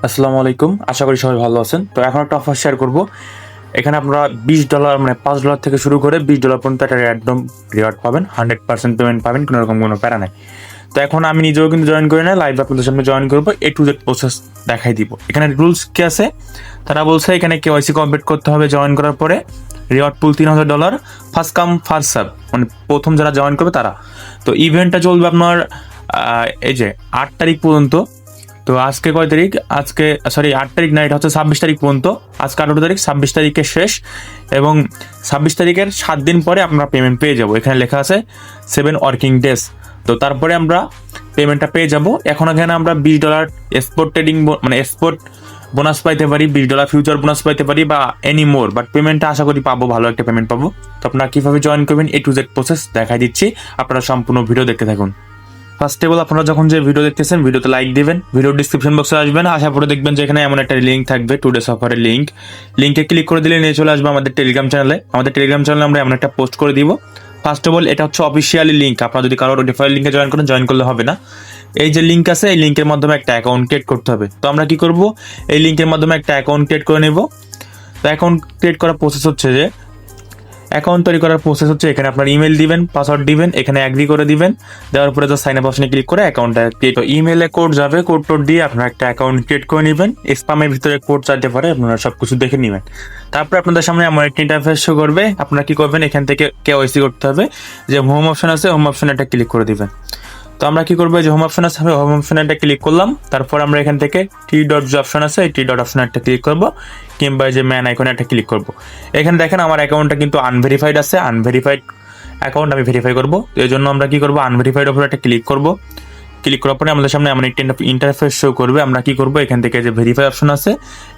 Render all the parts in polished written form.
আসসালামু আলাইকুম, আশা করি সবাই ভালো আছেন। তো এখন একটা অফার শেয়ার করব। এখানে আপনারা $20 মানে $5 থেকে শুরু করে $20 পর্যন্ত একটা একদম রিওয়ার্ড পাবেন, 100% পেমেন্ট পাবেন, কোনো রকম কোনো প্যারা নাই। তো এখন আমি নিজেও কিন্তু জয়েন করি না, লাইভ আপনাদের সামনে জয়েন করবো, A to Z প্রসেস দেখাই দিব। এখানে রুলস কি আছে তারা বলছে এখানে KYC কমপ্লিট করতে হবে জয়েন করার পরে, reward pool $3000, first come first serve, মানে প্রথম যারা জয়েন করবে তারা। তো ইভেন্টটা চলবে আপনার এই যে 8 তারিখ পর্যন্ত। তো আজকে কয় তারিখ? আজকে 8 তারিখ না, এটা হচ্ছে 26 তারিখ পর্যন্ত। আজকে 18 তারিখ, 26 তারিখের শেষ, এবং 26 তারিখের 7 দিন পরে আমরা পেমেন্ট পেয়ে যাব। এখানে লেখা আছে 7 ওয়ার্কিং ডেজ। তো তারপরে আমরা পেমেন্টটা পেয়ে যাব। এখন এখানে আমরা $20 এক্সপোর্ট ট্রেডিং মানে এক্সপোর্ট বোনাস পাইতে পারি, $20 ফিউচার বোনাস পাইতে পারি, বা এনি মোর, বাট পেমেন্টটা আশা করি পাবো, ভালো একটা পেমেন্ট পাবো। তো আপনারা কীভাবে জয়েন করবেন A to Z প্রসেস দেখাই দিচ্ছি, আপনারা সম্পূর্ণ ভিডিও দেখতে থাকুন। ফার্স্ট অফ অল আপনারা যখন যে ভিডিও দেখতেছেন, ভিডিওতে লাইক দিবেন, ভিডিও ডিসক্রিপশন বক্সে আসবেন, আসার পরে দেখবেন যে এখানে এমন একটা লিঙ্ক থাকবে, টুডেস অফারের লিঙ্কে ক্লিক করে দিলে নিয়ে চলে আসবে আমাদের টেলিগ্রাম চ্যানেলে। আমাদের টেলিগ্রাম চ্যানেলে আমরা এমন একটা পোস্ট করে দিব। ফার্স্ট অফ অল এটা হচ্ছে অফিসিয়ালি লিঙ্ক, আপনারা যদি কারোর রেফারেল লিঙ্কে জয়েন করলে হবে না। এই যে লিঙ্ক আছে, এই লিঙ্কের মাধ্যমে একটা অ্যাকাউন্ট ক্রিয়েট করতে হবে। তো আমরা কি করব, এই লিঙ্কের মাধ্যমে একটা অ্যাকাউন্ট ক্রিয়েট করে নেব। তো অ্যাকাউন্ট ক্রিয়েট করার প্রসেস হচ্ছে যে, অ্যাকাউন্ট তৈরি করার প্রসেস হচ্ছে এখানে আপনার ইমেল দিবেন, পাসওয়ার্ড দিবেন, এখানে অ্যাগ্রি করে দিবেন। দেওয়ার পরে সাইন আপ অপশনে ক্লিক করে অ্যাকাউন্টটা ক্রিয়েট। ইমেলে কোড যাবে, কোড দিয়ে আপনারা একটা অ্যাকাউন্ট ক্রিয়েট করে নেবেন। স্প্যামের ভিতরে কোড চাইতে পারে, আপনারা সব কিছু দেখে নেবেন। তারপর আপনাদের সামনে এমন একটা ইন্টারফেস শো করবে। আপনারা কি করবেন, এখান থেকে KYC করতে হবে। যে হোম অপশন আছে, হোম অপশনে একটা ক্লিক করে দিবেন। তো আমরা কি করবো, যে হোম অপশন আছে, হোম অপশনে একটা ক্লিক করলাম। তারপর আমরা এখান থেকে যে অপশন আছে, এই অপশনে একটা ক্লিক করবো, কিংবা যে ম্যান আইকনে একটা ক্লিক করবো। এখানে দেখেন আমার অ্যাকাউন্টটা কিন্তু আনভেরিফাইড আছে, আনভেরিফাইড অ্যাকাউন্ট আমি ভেরিফাই করবো। তো এই জন্য আমরা কি করবো, আনভেরিফাইড উপরে একটা ক্লিক করবো। ক্লিক করার পরে আমাদের সামনে এমন একটা ইন্টারফেস শো করবে। আমরা কি করবো, এখান থেকে যে ভেরিফাই অপশন আছে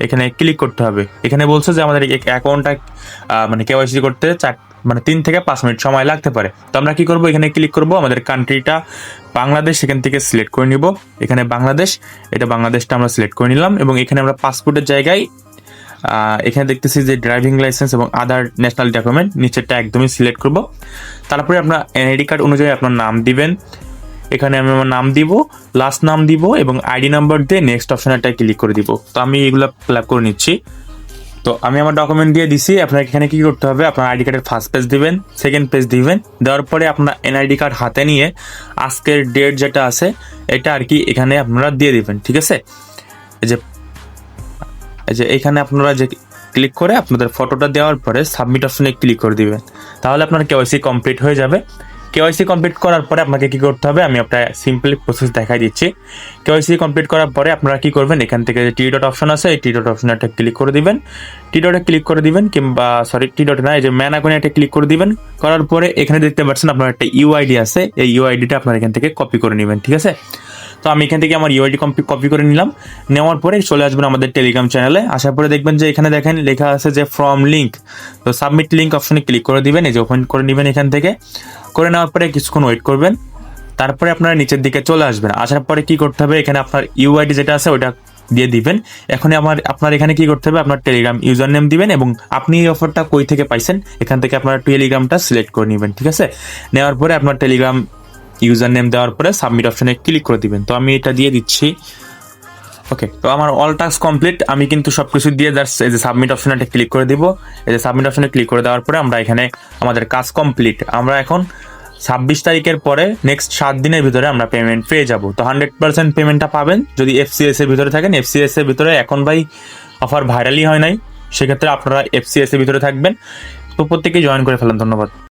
এখানে ক্লিক করতে হবে। এখানে বলছে যে আমাদের অ্যাকাউন্টটা মানে KYC করতে 3 থেকে 5 মিনিট সময় লাগতে পারে। তো আমরা কি করবো, এখানে ক্লিক করবো, আমাদের কান্ট্রিটা বাংলাদেশ এখান থেকে সিলেক্ট করে নিব। এখানে বাংলাদেশ, এটা বাংলাদেশটা আমরা সিলেক্ট করে নিলাম, এবং এখানে আমরা পাসপোর্টের জায়গায় এখানে দেখতেছি যে ড্রাইভিং লাইসেন্স এবং আদার ন্যাশনাল ডকুমেন্ট, নিচেরটা একদমই সিলেক্ট করব। তারপরে আপনার NID কার্ড অনুযায়ী আপনার নাম দিবেন। এখানে আমি আমার নাম দিব, লাস্ট নাম দিব, এবং ID নাম্বার দিয়ে নেক্সট অপশনটা ক্লিক করে দিব। তো আমি এগুলো ফিল আপ করে নিচ্ছি। তো আমি আমার ডকুমেন্ট দিয়ে দিছি। আপনার এখানে কি করতে হবে, আপনার ID কার্ডের ফার্স্ট পেজ দিবেন, সেকেন্ড পেজ দিবেন। দেওয়ার পরে আপনার NID কার্ড হাতে নিয়ে আজকের ডেট যেটা আছে এটা আর কি এখানে আপনারা দিয়ে দিবেন, ঠিক আছে। এই যে এখানে আপনারা যে ক্লিক করে আপনাদের ফটোটা দেওয়ার পরে সাবমিট অপশনে ক্লিক করে দিবেন, তাহলে আপনার KYC কমপ্লিট হয়ে যাবে। KYC কমপ্লিট করার পরে আপনাকে কি করতে হবে, আমি আপনার সিম্পলি প্রসেস দেখাই দিচ্ছি। KYC কমপ্লিট করার পরে আপনারা কি করবেন, এখান থেকে যে T অপশন আছে, এই T অপশনে একটা ক্লিক করে দিবেন। ক্লিক করে দিবেন, কিংবা না, এই যে ম্যান আইকনে একটা ক্লিক করে দিবেন। করার পরে এখানে দেখতে পাচ্ছেন আপনার একটা UID আছে, এই UIDটা আপনার এখান থেকে কপি করে নেবেন, ঠিক আছে। তো আমি এখান থেকে আমার UID কপি করে নিলাম। নেওয়ার পরে চলে আসবেন আমাদের টেলিগ্রাম চ্যানেলে। আসার পরে দেখবেন যে এখানে দেখেন লেখা আছে যে ফ্রম লিঙ্ক। তো সাবমিট লিঙ্ক অপশনে ক্লিক করে দিবেন, এই যে ওপেন করে নেবেন। এখান থেকে করে নেওয়ার পরে কিছুক্ষণ ওয়েট করবেন। তারপরে আপনারা নিচের দিকে চলে আসবেন। আসার পরে কি করতে হবে, এখানে আপনার UID যেটা আছে ওটা দিয়ে দিবেন। এখন আপনার এখানে কি করতে হবে, আপনার টেলিগ্রাম ইউজার নেম দিবেন, এবং আপনি এই অফারটা কই থেকে পাইছেন এখান থেকে আপনার টেলিগ্রামটা সিলেক্ট করে নেবেন, ঠিক আছে। নেওয়ার পরে আপনার টেলিগ্রাম ইউজার নেম দেওয়ার পরে সাবমিট অপশনে ক্লিক করে দিবেন। তো আমি এটা দিয়ে দিচ্ছি। ওকে, তো আমার অল টাস্ক কমপ্লিট। আমি কিন্তু সবকিছু দিয়ে জাস্ট এই যে সাবমিট অপশনে একটা ক্লিক করে দিব। এই যে সাবমিট অপশনে ক্লিক করে দেওয়ার পরে আমরা এখানে আমাদের কাজ কমপ্লিট। আমরা এখন 26 তারিখের পরে নেক্সট 7 দিনের ভিতরে আমরা পেমেন্ট পেয়ে যাব। তো 100% পেমেন্টটা পাবেন যদি FCS এর ভিতরে থাকেন। FCS এর ভিতরে এখন ভাই অফার ভাইরালই হয় নাই, সেক্ষেত্রে আপনারা FCS এর ভিতরে থাকবেন। তো প্রত্যেকেই জয়েন করে ফেলেন। ধন্যবাদ।